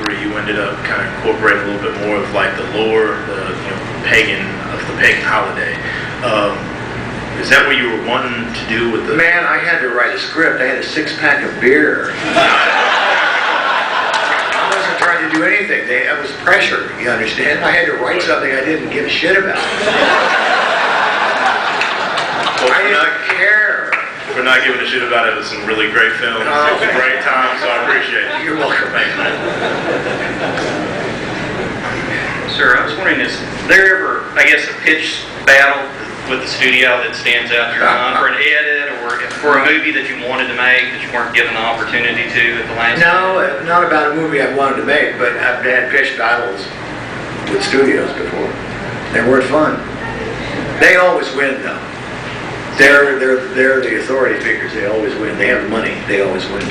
3, you ended up kind of incorporating a little bit more of like the lore, the pagan holiday. Is that what you were wanting to do with the... Man, I had to write a script. I had a 6-pack of beer. I wasn't trying to do anything. I was pressure, you understand? I had to write something I didn't give a shit about. I didn't care. For not giving a shit about it. It was some really great films. It was a great time, so I appreciate it. You're welcome. Thanks, man. Sir, I was wondering, is there ever, I guess, a pitch battle with the studio that stands out in your mind for an edit or for a movie that you wanted to make that you weren't given the opportunity to at the last No, not about a movie I wanted to make, but I've had pitch battles with studios before. They weren't fun. They always win, though. They're the authority figures. They always win. They have the money. They always win.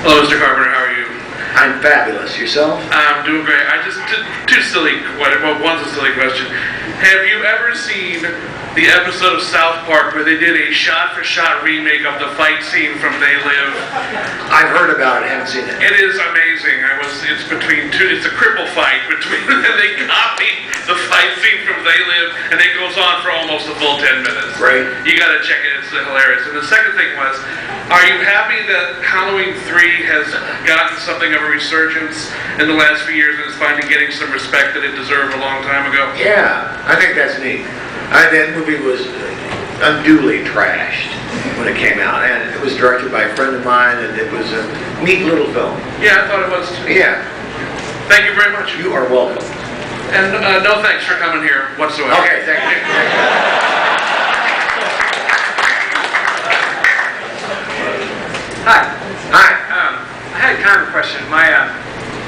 Hello, Mr. Carpenter. How are you? I'm fabulous. Yourself? I'm doing great. I just did two silly. Well, one's a silly question. Have you ever seen the episode of South Park where they did a shot-for-shot remake of the fight scene from They Live? I've heard about it. Haven't seen it. It is amazing. It's between two. It's a cripple fight between. They copied the fight scene from They Live, and it goes on for almost a full 10 minutes. Right. You got to check it. It's hilarious. And the second thing was, are you happy that Halloween 3 has gotten something of a resurgence in the last few years and is finally getting some respect that it deserved a long time ago? Yeah, I think that's neat. That movie was unduly trashed when it came out, and it was directed by a friend of mine, and it was a neat little film. Yeah, I thought it was too. Yeah. Thank you very much. You are welcome. And no thanks for coming here whatsoever. Okay, thank you. Hi. Hi. I had kind of a question.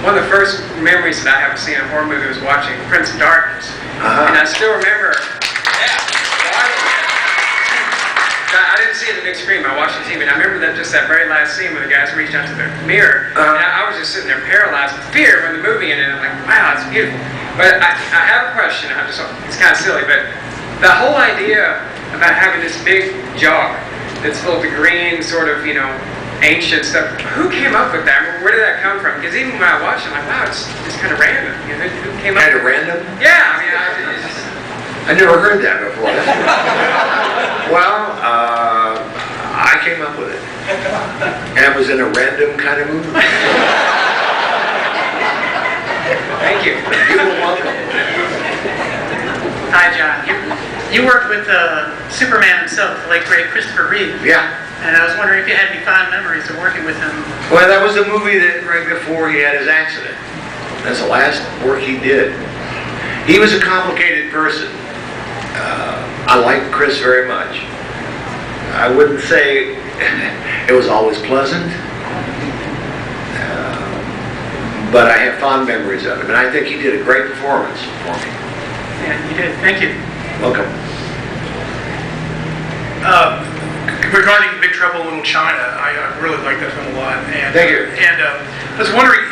One of the first memories that I have seen a horror movie was watching Prince of Darkness. And I still remember, I didn't see it in the big screen, I watched it on TV, and I remember that very last scene where the guys reached out to the mirror, and I was just sitting there paralyzed with fear when the movie ended, and I'm like, wow, it's beautiful. But I have a question, it's kind of silly, but the whole idea about having this big jar that's full of the green sort of, ancient stuff. Who came up with that? I mean, where did that come from? Because even when I watched it, I'm like, wow, it's kind of random. Who came up Kind of with random? it? Yeah, I mean, I never heard that before. Well, I came up with it. And it was in a random kind of movie. thank you. You were welcome. Hi, John. You worked with Superman himself, the late great Christopher Reeve. Yeah. And I was wondering if you had any fond memories of working with him. Well, that was the movie that right before he had his accident. That's the last work he did. He was a complicated person. I liked Chris very much. I wouldn't say it was always pleasant, but I have fond memories of him, and I think he did a great performance for me. Yeah, you did. Thank you. Welcome. Regarding Big Trouble in Little China, I really like that film a lot. And, Thank you. And I was wondering,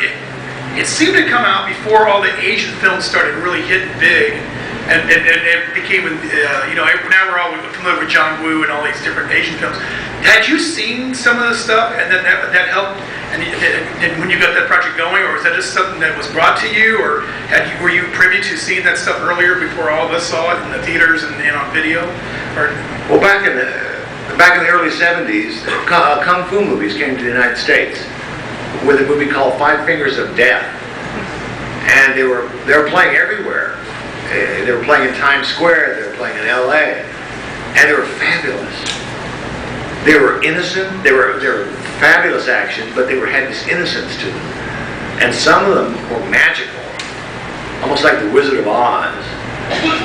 it seemed to come out before all the Asian films started really hitting big, and it became, now we're all familiar with John Woo and all these different Asian films. Had you seen some of the stuff, and that helped, and when you got that project going, or was that just something that was brought to you, or were you privy to seeing that stuff earlier before all of us saw it in the theaters and on video? Or? Well, back in the early 70s, Kung Fu movies came to the United States with a movie called Five Fingers of Death. And they were playing everywhere. They were playing in Times Square, they were playing in LA, and they were fabulous. They were innocent, they were fabulous action, but they had this innocence to them. And some of them were magical, almost like the Wizard of Oz.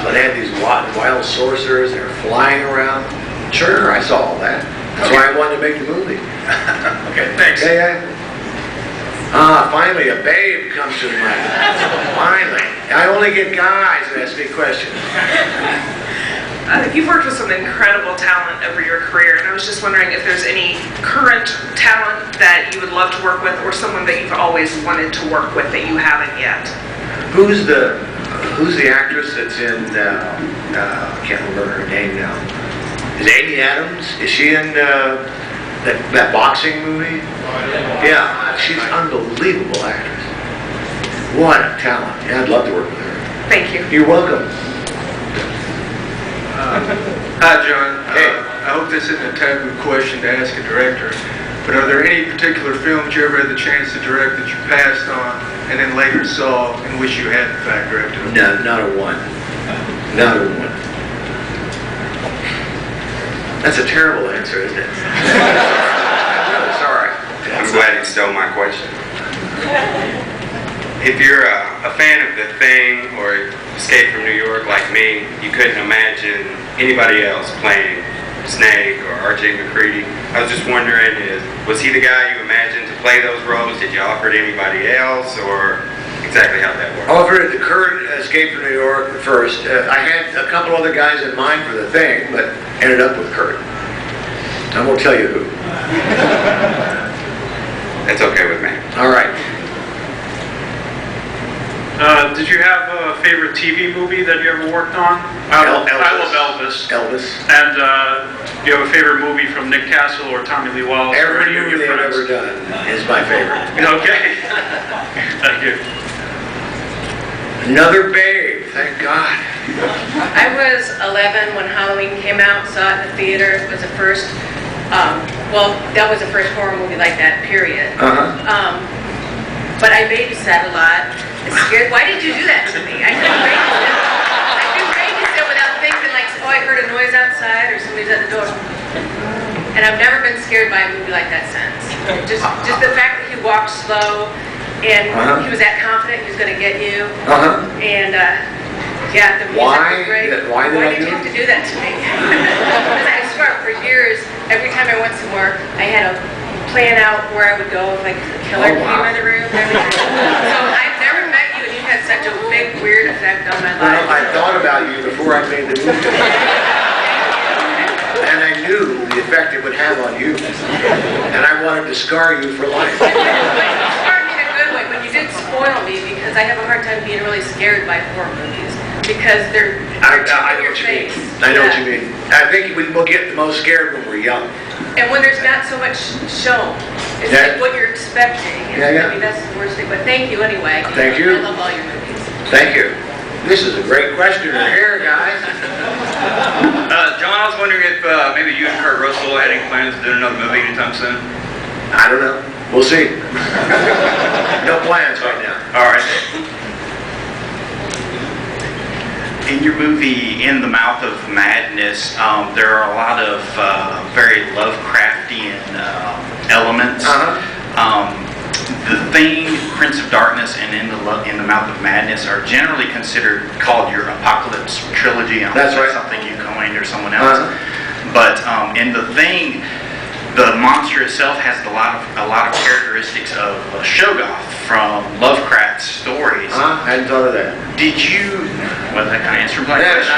But they had these wild sorcerers, they were flying around. Sure, I saw all that. That's why I wanted to make the movie. Okay, thanks. Yeah. Finally, a babe comes to mind. Finally. I only get guys that ask me questions. You've worked with some incredible talent over your career, and I was just wondering if there's any current talent that you would love to work with, or someone that you've always wanted to work with that you haven't yet. Who's the actress that's in, I can't remember her name now. Is Amy Adams? Is she in that boxing movie. Yeah, she's an unbelievable actress. What a talent. Yeah, I'd love to work with her. Thank you. You're welcome. Hi, John. Hey. I hope this isn't a taboo question to ask a director, but are there any particular films you ever had the chance to direct that you passed on and then later saw and wish you had in fact directed them? No, not a one. Not a one. That's a terrible answer, isn't it? I'm really sorry. I'm glad you stole my question. If you're a fan of The Thing or Escape from New York like me, you couldn't imagine anybody else playing Snake or R.J. McCready. I was just wondering, was he the guy you imagined to play those roles? Did you offer it to anybody else, or exactly how that worked? Offered it to Kurt, Escape from New York first. I had a couple other guys in mind for The Thing, but ended up with Kurt. I won't tell you who. That's okay with me. All right. Did you have a favorite TV movie that you ever worked on? I love Elvis. Elvis. And do you have a favorite movie from Nick Castle or Tommy Lee Wallace? or Every any of your movie they've friends? ever done is my favorite. Okay. Thank you. Another babe, thank God. I was 11 when Halloween came out, saw it in the theater. It was the first, that was the first horror movie like that, period. But I babysat a lot. It's scared. Why did you do that to me? I couldn't babysit without thinking like, oh, I heard a noise outside or somebody's at the door. And I've never been scared by a movie like that since. Just the fact that he walked slow and he was that confident he was going to get you. And yeah, the music was great. Why did you have to do that to me? Because I swear, for years, every time I went somewhere, I had to plan out where I would go if like a killer came in the room. So I've never met you, and you had such a big, weird effect on my life. Well, I thought about you before I made the movie. And I knew the effect it would have on you. And I wanted to scar you for life. But you scarred me in a good way, but you did spoil me because I have a hard time being really scared by horror movies. Because they're I in know your what you mean. face. I know what you mean. I think we'll get the most scared when we're young. And when there's not so much shown, it's like what you're expecting. And I mean, that's the worst thing. But thank you anyway. Thank you. I love all your movies. Thank you. This is a great question here, guys. John, I was wondering if maybe you and Kurt Russell had any plans to do another movie anytime soon? I don't know. We'll see. No plans right now. All right. In your movie, In the Mouth of Madness, there are a lot of very Lovecraftian elements. The Thing, Prince of Darkness, and In the Mouth of Madness are generally considered called your Apocalypse trilogy. I don't know if that's something you coined or someone else. But in The Thing, the monster itself has a lot of characteristics of Shoggoth from Lovecraft's stories. I hadn't thought of that. Did you? Well, that kind of answered my question.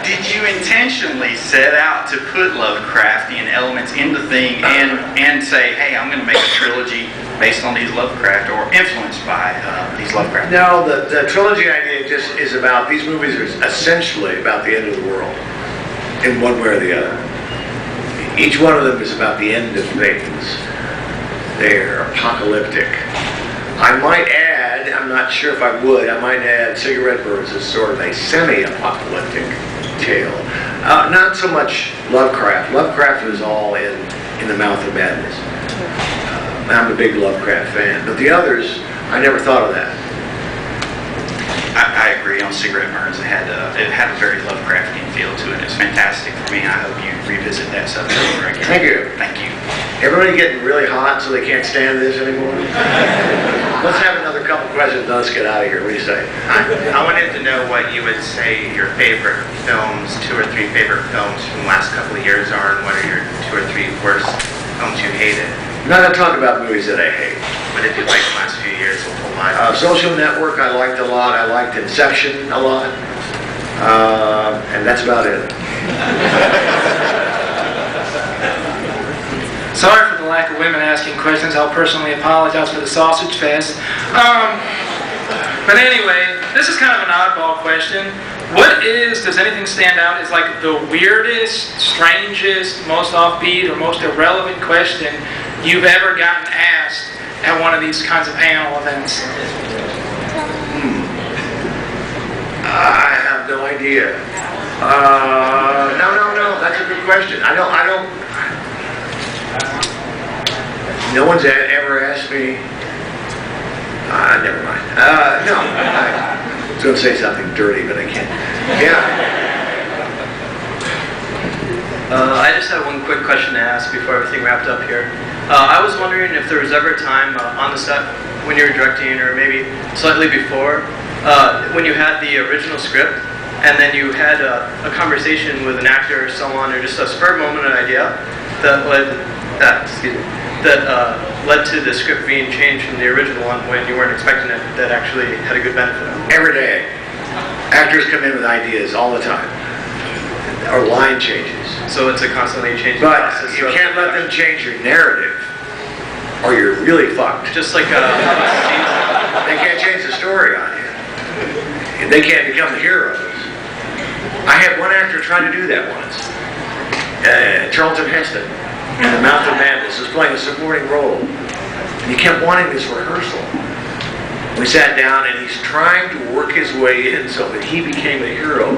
Did you intentionally set out to put Lovecraftian elements in The Thing and say, hey, I'm going to make a trilogy based on these Lovecraft or influenced by these Lovecraft? No, the trilogy idea just is about, these movies are essentially about the end of the world in one way or the other. Each one of them is about the end of things. They're apocalyptic. I might add, I'm not sure if I would, I might add Cigarette Birds as sort of a semi-apocalyptic tale. Not so much Lovecraft. Lovecraft was all in The Mouth of Madness. I'm a big Lovecraft fan. But the others, I never thought of that. I agree on Cigarette Burns. It had a very Lovecraftian feel to it. It's fantastic for me. I hope you revisit that subject over again. Thank you. Thank you. Everybody getting really hot so they can't stand this anymore? Let's have another couple questions and let's get out of here. What do you say? I wanted to know what you would say your favorite films, 2 or 3 favorite films from the last couple of years are, and what are your 2 or 3 worst films you hated? I'm not going to talk about movies that I hate. What did you like the last few years a whole lot? Social Network I liked a lot. I liked Inception a lot. And that's about it. Sorry for the lack of women asking questions. I'll personally apologize for the sausage fest. But anyway, this is kind of an oddball question. does anything stand out as like the weirdest, strangest, most offbeat, or most irrelevant question you've ever gotten asked at one of these kinds of panel events? I have no idea. No, that's a good question. I don't, no one's ever asked me, never mind. No, I was going to say something dirty, but I can't. Yeah. I just have one quick question to ask before everything wrapped up here. I was wondering if there was ever a time on the set when you were directing, or maybe slightly before, when you had the original script, and then you had a conversation with an actor or someone, or just a spur moment idea that led to the script being changed from the original one when you weren't expecting it, that actually had a good benefit. Every day. Actors come in with ideas all the time. Or line changes. So it's a constantly changing but process. You can't let them change your narrative, or you're really fucked. Just like they can't change the story on you. And they can't become the heroes. I had one actor trying to do that once. Charlton Heston, in The Mouth of Madness, was playing a supporting role. And he kept wanting this rehearsal. We sat down and he's trying to work his way in so that he became a hero.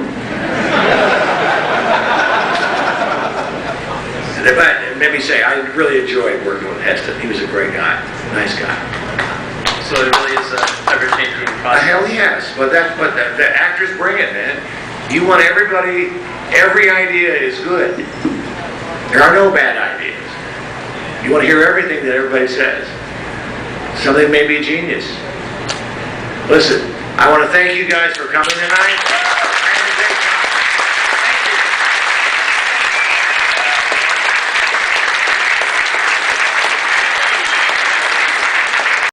But it made me say, I really enjoyed working with Heston. He was a great guy, nice guy. So it really is an ever-changing process. Hell yes, but the actors bring it, man. You want everybody, every idea is good. There are no bad ideas. You want to hear everything that everybody says. Something may be genius. Listen, I want to thank you guys for coming tonight.